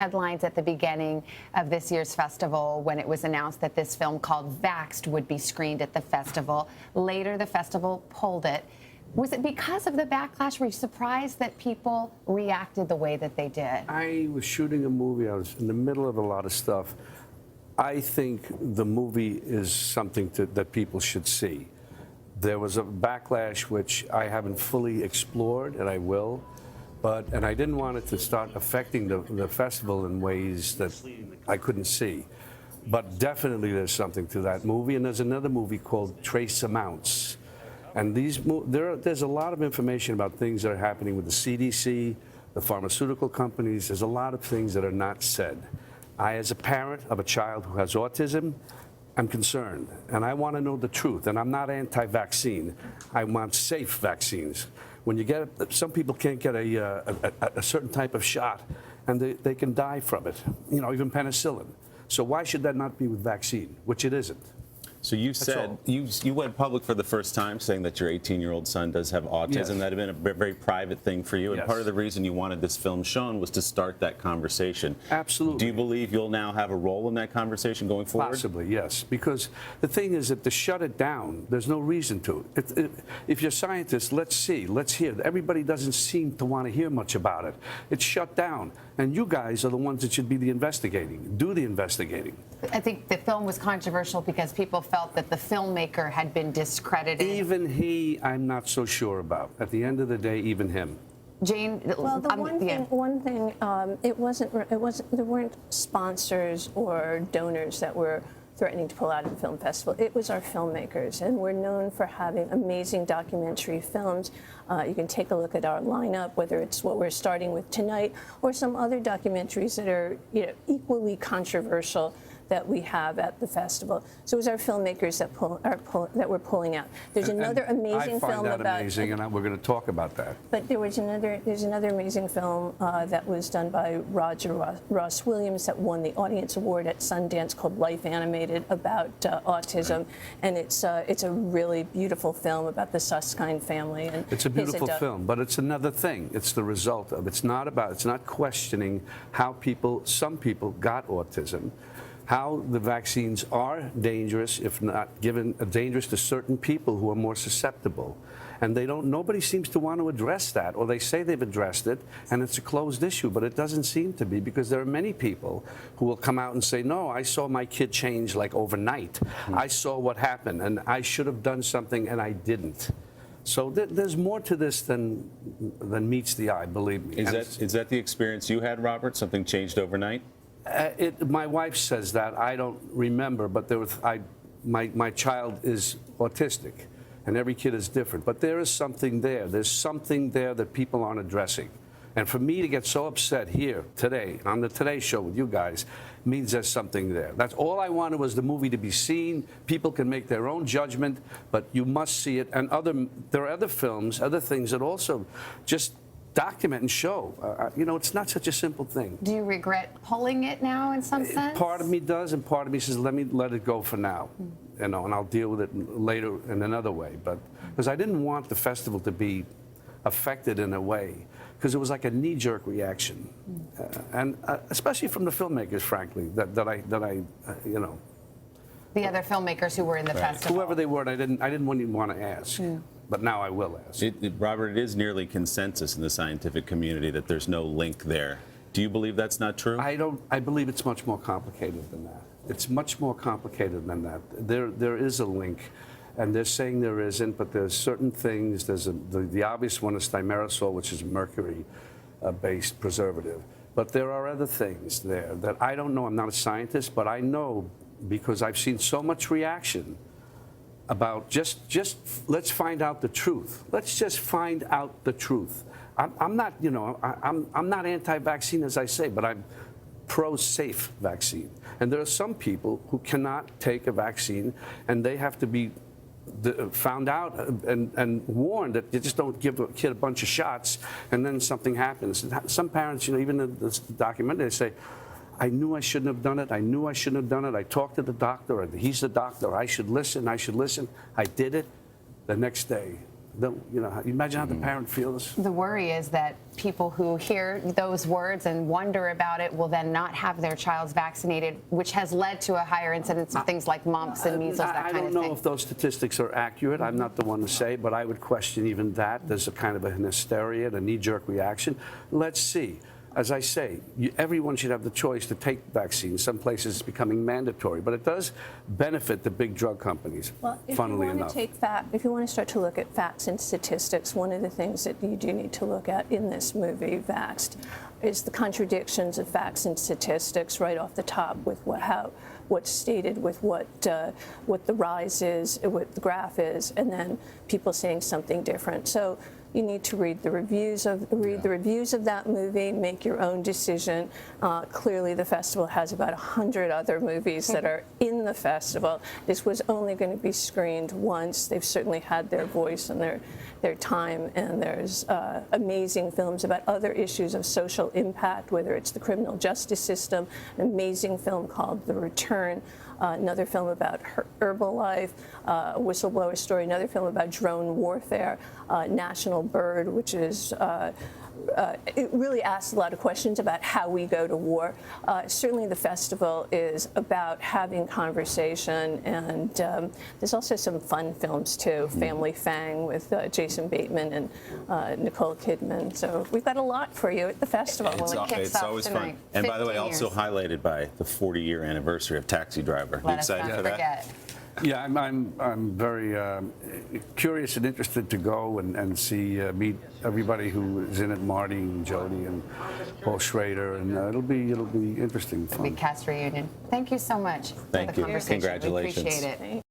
Headlines at the beginning of this year's festival when it was announced that this film called Vaxxed would be screened at the festival. Later, the festival pulled it. Was it because of the backlash? Were you surprised that people reacted the way that they did? I was shooting a movie. I was in the middle of a lot of stuff. I think the movie is something that people should see. There was a backlash which I haven't fully explored, and I will. And I didn't want it to start affecting the festival in ways that I couldn't see. But definitely there's something to that movie. And there's another movie called Trace Amounts. And there's a lot of information about things that are happening with the CDC, the pharmaceutical companies. There's a lot of things that are not said. I, as a parent of a child who has autism, I'm concerned. And I want to know the truth. And I'm not anti-vaccine. I want safe vaccines. When you get, some people can't get a certain type of shot, and they can die from it, even penicillin. So why should that not be with vaccine, which it isn't? So you said, you went public for the first time saying that your 18-year-old son does have autism. Yes. That had been a very private thing for you. And Yes. part of the reason you wanted this film shown was to start that conversation. Absolutely. Do you believe you'll now have a role in that conversation going forward? Possibly, yes. Because the thing is that to shut it down, there's no reason to. If you're scientists, let's see, let's hear. Everybody doesn't seem to want to hear much about it. It's shut down. And you guys are the ones that should be the investigating. Do the investigating. I think the film was controversial because people felt that the filmmaker had been discredited. Even he, I'm not so sure about. At the end of the day, even him. Jane, well, the one thing, there weren't sponsors or donors that were threatening to pull out of the film festival. It was our filmmakers, and we're known for having amazing documentary films. You can take a look at our lineup, whether it's what we're starting with tonight or some other documentaries that are equally controversial that we have at the festival. So it was our filmmakers that were pulling out. There's another amazing film about. I find that amazing, and we're going to talk about that. But there's another amazing film that was done by Ross Williams that won the Audience Award at Sundance called Life Animated about autism, and it's a really beautiful film about the Susskind family. And it's a beautiful film, but it's another thing. It's the result of. It's not questioning how some people got autism. How the vaccines are dangerous, if not dangerous to certain people who are more susceptible. And nobody seems to want to address that, or they say they've addressed it, and it's a closed issue, but it doesn't seem to be, because there are many people who will come out and say, no, I saw my kid change like overnight. I saw what happened, and I should have done something, and I didn't. So there's more to this than meets the eye, believe me. Is that the experience you had, Robert? Something changed overnight? My wife says that. I don't remember, but my child is autistic, and every kid is different. But there is something there. There's something there that people aren't addressing. And for me to get so upset here today, on the Today Show with you guys, means there's something there. That's all I wanted, was the movie to be seen. People can make their own judgment, but you must see it. And there are other films, other things that also just document and show. It's not such a simple thing. Do you regret pulling it now in some sense? Part of me does, and part of me says, let it go for now. And I'll deal with it later in another way. But because I didn't want the festival to be affected in a way, because it was like a knee-jerk reaction, and especially from the filmmakers, frankly, that I The other filmmakers who were in the festival. Whoever they were, I didn't even want to ask. But now I will ask. Robert, it is nearly consensus in the scientific community that there's no link there. Do you believe that's not true? I believe it's much more complicated than that. It's much more complicated than that. There is a link, and they're saying there isn't, but there's certain things. There's the obvious one is thimerosal, which is mercury-based preservative. But there are other things there that I don't know. I'm not a scientist, but I know because I've seen so much reaction about just let's find out the truth. Let's just find out the truth. I'm not, I'm not anti-vaccine, as I say, but I'm pro-safe vaccine. And there are some people who cannot take a vaccine, and they have to be found out and warned that you just don't give a kid a bunch of shots and then something happens. Some parents, even in this documentary, they say, I knew I shouldn't have done it. I knew I shouldn't have done it. I talked to the doctor, and he's the doctor. I should listen. I should listen. I did it. The next day, Imagine how the parent feels. The worry is that people who hear those words and wonder about it will then not have their child vaccinated, which has led to a higher incidence of things like mumps and measles, that kind of thing. I don't know if those statistics are accurate. I'm not the one to say, but I would question even that. There's a kind of a hysteria, a knee-jerk reaction. Let's see. As I say, everyone should have the choice to take vaccines. Some places it's becoming mandatory, but it does benefit the big drug companies, Well, funnily enough. If you want to start to look at facts and statistics, one of the things that you do need to look at in this movie, Vaxxed, is the contradictions of facts and statistics right off the top with what's stated with what the rise is, what the graph is, and then people saying something different. So you need to read the reviews of that movie, make your own decision. Clearly, the festival has about 100 other movies that are in the festival. This was only going to be screened once. They've certainly had their voice and their time, and there's amazing films about other issues of social impact, whether it's the criminal justice system, an amazing film called The Return, another film about Herbalife, a whistleblower story, another film about drone warfare, National Bird, which is it really asks a lot of questions about how we go to war. Certainly the festival is about having conversation, and there's also some fun films too, Family Fang with Jason Bateman and Nicole Kidman. So we've got a lot for you at the festival. It's always fun. And by the way, also highlighted by the 40-year anniversary of Taxi Driver. You excited for that? Yeah, I'm very curious and interested to go and see, meet everybody who is in it, Marty and Jody and Paul Schrader, and it'll be interesting. It'll be cast reunion. Thank you so much for the conversation. Congratulations. We appreciate it.